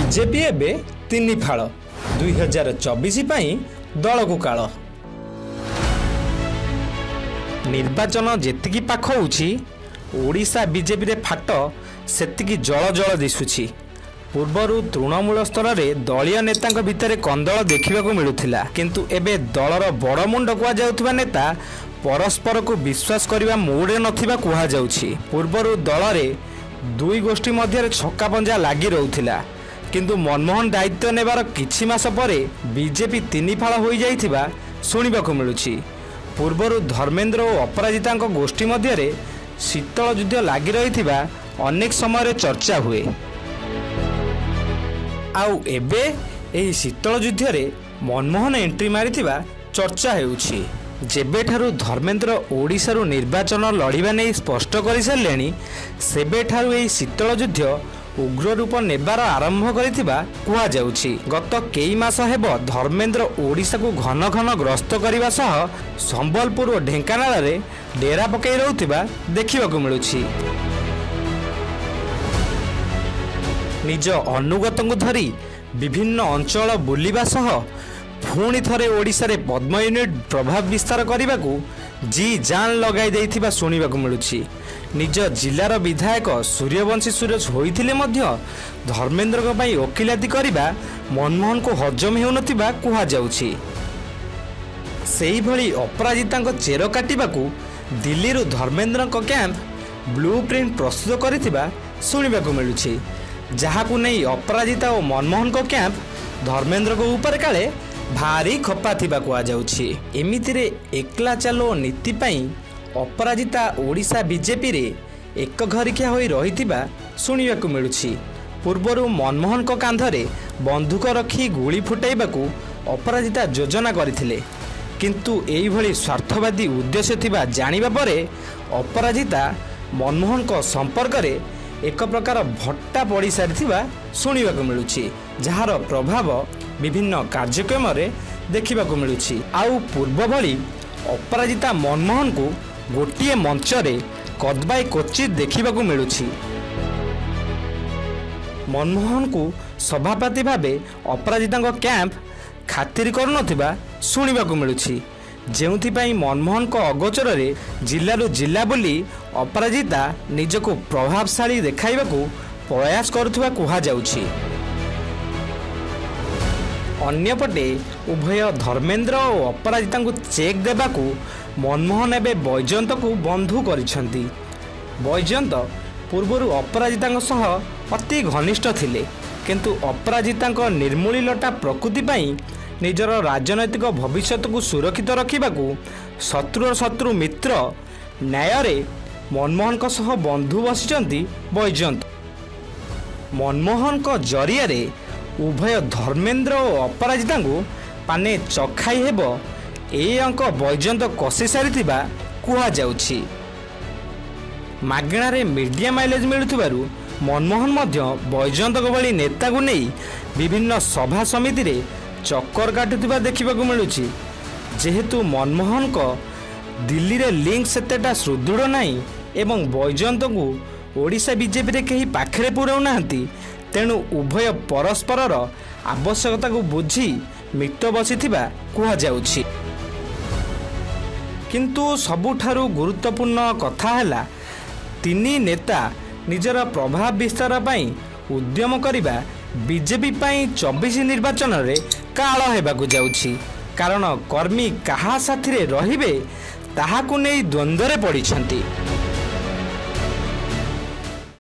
BJP ଏବେ ତିନି ଫାଳ 2024 ପାଇଁ ଦଳକୁ କାଳ। ନିର୍ବାଚନ ଯେତିକି ପାଖ ହେଉଛି ଓଡ଼ିଶା ବିଜେପିରେ ଫାଟ ସେତିକି ଜଳ ଜଳ ଦିଶୁଛି। ପୂର୍ବରୁ ତୃଣମୂଳ ସ୍ତରରେ ଦଳୀୟ ନେତାଙ୍କ ଭିତରେ କନ୍ଦଳ ଦେଖିବାକୁ ମିଳୁଥିଲା, କିନ୍ତୁ ଏବେ ଦଳର ବଡ଼ ମୁଣ୍ଡ କୁହାଯାଉଥିବା ନେତା ପରସ୍ପରକୁ ବିଶ୍ୱାସ କରିବା ମୁଡରେ ନଥିବା କୁହାଯାଉଛି। ପୂର୍ବରୁ ଦଳରେ ଦୁଇ ଗୋଷ୍ଠୀ ମଧ୍ୟରେ ଛକାପଞ୍ଝା ଲାଗି ରହୁଥିଲା, କିନ୍ତୁ ମନମୋହନ ଦାୟିତ୍ୱ ନେବାର କିଛି ମାସ ପରେ ବିଜେପି ତିନି ଫାଳ ହୋଇଯାଇଥିବା ଶୁଣିବାକୁ ମିଳୁଛି। ପୂର୍ବରୁ ଧର୍ମେନ୍ଦ୍ର ଓ ଅପରାଜିତାଙ୍କ ଗୋଷ୍ଠୀ ମଧ୍ୟରେ ଶୀତଳ ଯୁଦ୍ଧ ଲାଗି ରହିଥିବା ଅନେକ ସମୟରେ ଚର୍ଚ୍ଚା ହୁଏ। ଆଉ ଏବେ ଏହି ଶୀତଳ ଯୁଦ୍ଧରେ ମନମୋହନ ଏଣ୍ଟ୍ରି ମାରିଥିବା ଚର୍ଚ୍ଚା ହେଉଛି। ଯେବେଠାରୁ ଧର୍ମେନ୍ଦ୍ର ଓଡ଼ିଶାରୁ ନିର୍ବାଚନ ଲଢ଼ିବା ନେଇ ସ୍ପଷ୍ଟ କରିସାରିଲେଣି, ସେବେଠାରୁ ଏହି ଶୀତଳ ଯୁଦ୍ଧ ଉଗ୍ର ରୂପ ନେବାର ଆରମ୍ଭ କରିଥିବା କୁହାଯାଉଛି। ଗତ କେଇ ମାସ ହେବ ଧର୍ମେନ୍ଦ୍ର ଓଡ଼ିଶାକୁ ଘନ ଘନ ଗ୍ରସ୍ତ କରିବା ସହ ସମ୍ବଲପୁର ଓ ଢେଙ୍କାନାଳରେ ଡେରା ପକାଇ ରହୁଥିବା ଦେଖିବାକୁ ମିଳୁଛି। ନିଜ ଅନୁଗତଙ୍କୁ ଧରି ବିଭିନ୍ନ ଅଞ୍ଚଳ ବୁଲିବା ସହ ପୁଣି ଥରେ ଓଡ଼ିଶାରେ ପଦ୍ମ ୟୁନିଟ୍ ପ୍ରଭାବ ବିସ୍ତାର କରିବାକୁ ଜି ଜାନ୍ ଲଗାଇ ଦେଇଥିବା ଶୁଣିବାକୁ ମିଳୁଛି। ନିଜ ଜିଲ୍ଲାର ବିଧାୟକ ସୂର୍ଯ୍ୟବଂଶୀ ସୁରେଶ ହୋଇଥିଲେ ମଧ୍ୟ ଧର୍ମେନ୍ଦ୍ରଙ୍କ ପାଇଁ ଓକିଲାତି କରିବା ମନମୋହନଙ୍କୁ ହଜମ ହେଉନଥିବା କୁହାଯାଉଛି। ସେହିଭଳି ଅପରାଜିତାଙ୍କ ଚେର କାଟିବାକୁ ଦିଲ୍ଲୀରୁ ଧର୍ମେନ୍ଦ୍ରଙ୍କ କ୍ୟାମ୍ପ ବ୍ଲୁ ପ୍ରିଣ୍ଟ ପ୍ରସ୍ତୁତ କରିଥିବା ଶୁଣିବାକୁ ମିଳୁଛି, ଯାହାକୁ ନେଇ ଅପରାଜିତା ଓ ମନମୋହନଙ୍କ କ୍ୟାମ୍ପ ଧର୍ମେନ୍ଦ୍ରଙ୍କ ଉପରେ କାଳେ ଭାରି ଖପା ଥିବା କୁହାଯାଉଛି। ଏମିତିରେ ଏକଲା ଚାଲୋ ନୀତି ପାଇଁ ଅପରାଜିତା ଓଡ଼ିଶା ବିଜେପିରେ ଏକ ଘରିକିଆ ହୋଇ ରହିଥିବା ଶୁଣିବାକୁ ମିଳୁଛି। ପୂର୍ବରୁ ମନମୋହନଙ୍କ କାନ୍ଧରେ ବନ୍ଧୁକ ରଖି ଗୁଳି ଫୁଟାଇବାକୁ ଅପରାଜିତା ଯୋଜନା କରିଥିଲେ, କିନ୍ତୁ ଏଇଭଳି ସ୍ୱାର୍ଥବାଦୀ ଉଦ୍ଦେଶ୍ୟ ଥିବା ଜାଣିବା ପରେ ଅପରାଜିତା ମନମୋହନଙ୍କ ସମ୍ପର୍କରେ ଏକ ପ୍ରକାର ଭଟ୍ଟା ପଡ଼ିସାରିଥିବା ଶୁଣିବାକୁ ମିଳୁଛି, ଯାହାର ପ୍ରଭାବ ବିଭିନ୍ନ କାର୍ଯ୍ୟକ୍ରମରେ ଦେଖିବାକୁ ମିଳୁଛି। ଆଉ ପୂର୍ବ ଭଳି ଅପରାଜିତା ମନମୋହନଙ୍କୁ ଗୋଟିଏ ମଞ୍ଚରେ କଦବାଇ କ୍ୱଚିତ୍ ଦେଖିବାକୁ ମିଳୁଛି। ମନମୋହନଙ୍କୁ ସଭାପତି ଭାବେ ଅପରାଜିତାଙ୍କ କ୍ୟାମ୍ପ ଖାତିର କରୁନଥିବା ଶୁଣିବାକୁ ମିଳୁଛି, ଯେଉଁଥିପାଇଁ ମନମୋହନଙ୍କ ଅଗୋଚରରେ ଜିଲ୍ଲାରୁ ଜିଲ୍ଲା ବୁଲି ଅପରାଜିତା ନିଜକୁ ପ୍ରଭାବଶାଳୀ ଦେଖାଇବାକୁ ପ୍ରୟାସ କରୁଥିବା କୁହାଯାଉଛି। ଅନ୍ୟପଟେ ଉଭୟ ଧର୍ମେନ୍ଦ୍ର ଓ ଅପରାଜିତାଙ୍କୁ ଚେକ୍ ଦେବାକୁ ମନମୋହନ ଏବେ ବୈଜୟନ୍ତଙ୍କୁ ବନ୍ଧୁ କରିଛନ୍ତି। ବୈଜୟନ୍ତ ପୂର୍ବରୁ ଅପରାଜିତାଙ୍କ ସହ ଅତି ଘନିଷ୍ଠ ଥିଲେ, କିନ୍ତୁ ଅପରାଜିତାଙ୍କ ନିର୍ମୂଳିଲଟା ପ୍ରକୃତି ପାଇଁ ନିଜର ରାଜନୈତିକ ଭବିଷ୍ୟତକୁ ସୁରକ୍ଷିତ ରଖିବାକୁ ଶତ୍ରୁର ଶତ୍ରୁ ମିତ୍ର ନ୍ୟାୟରେ ମନମୋହନଙ୍କ ସହ ବନ୍ଧୁ ବସିଛନ୍ତି ବୈଜୟନ୍ତ। ମନମୋହନଙ୍କ ଜରିଆରେ ଉଭୟ ଧର୍ମେନ୍ଦ୍ର ଓ ଅପରାଜିତାଙ୍କୁ ପାନେ ଚଖାଇ ହେବ, ଏହି ଅଙ୍କ ବୈଜୟନ୍ତ କଷି ସାରିଥିବା କୁହାଯାଉଛି। ମାଗଣାରେ ମିଡ଼ିଆ ମାଇଲେଜ ମିଳୁଥିବାରୁ ମନମୋହନ ମଧ୍ୟ ବୈଜୟନ୍ତଙ୍କ ଭଳି ନେତାକୁ ନେଇ ବିଭିନ୍ନ ସଭା ସମିତିରେ ଚକ୍କର କାଟୁଥିବା ଦେଖିବାକୁ ମିଳୁଛି। ଯେହେତୁ ମନମୋହନଙ୍କ ଦିଲ୍ଲୀରେ ଲିଙ୍କ ସେତେଟା ସୁଦୃଢ଼ ନାହିଁ ଏବଂ ବୈଜୟନ୍ତଙ୍କୁ ଓଡ଼ିଶା ବିଜେପିରେ କେହି ପାଖରେ ପୁରାଉନାହାନ୍ତି, ତେଣୁ ଉଭୟ ପରସ୍ପରର ଆବଶ୍ୟକତାକୁ ବୁଝି ମିତ ବସିଥିବା କୁହାଯାଉଛି। କିନ୍ତୁ ସବୁଠାରୁ ଗୁରୁତ୍ୱପୂର୍ଣ୍ଣ କଥା ହେଲା, ତିନି ନେତା ନିଜର ପ୍ରଭାବ ବିସ୍ତାର ପାଇଁ ଉଦ୍ୟମ କରିବା ବିଜେପି ପାଇଁ 24 ନିର୍ବାଚନରେ କାଳ ହେବାକୁ ଯାଉଛି। କାରଣ କର୍ମୀ କାହା ସାଥିରେ ରହିବେ ତାହାକୁ ନେଇ ଦ୍ୱନ୍ଦ୍ୱରେ ପଡ଼ିଛନ୍ତି।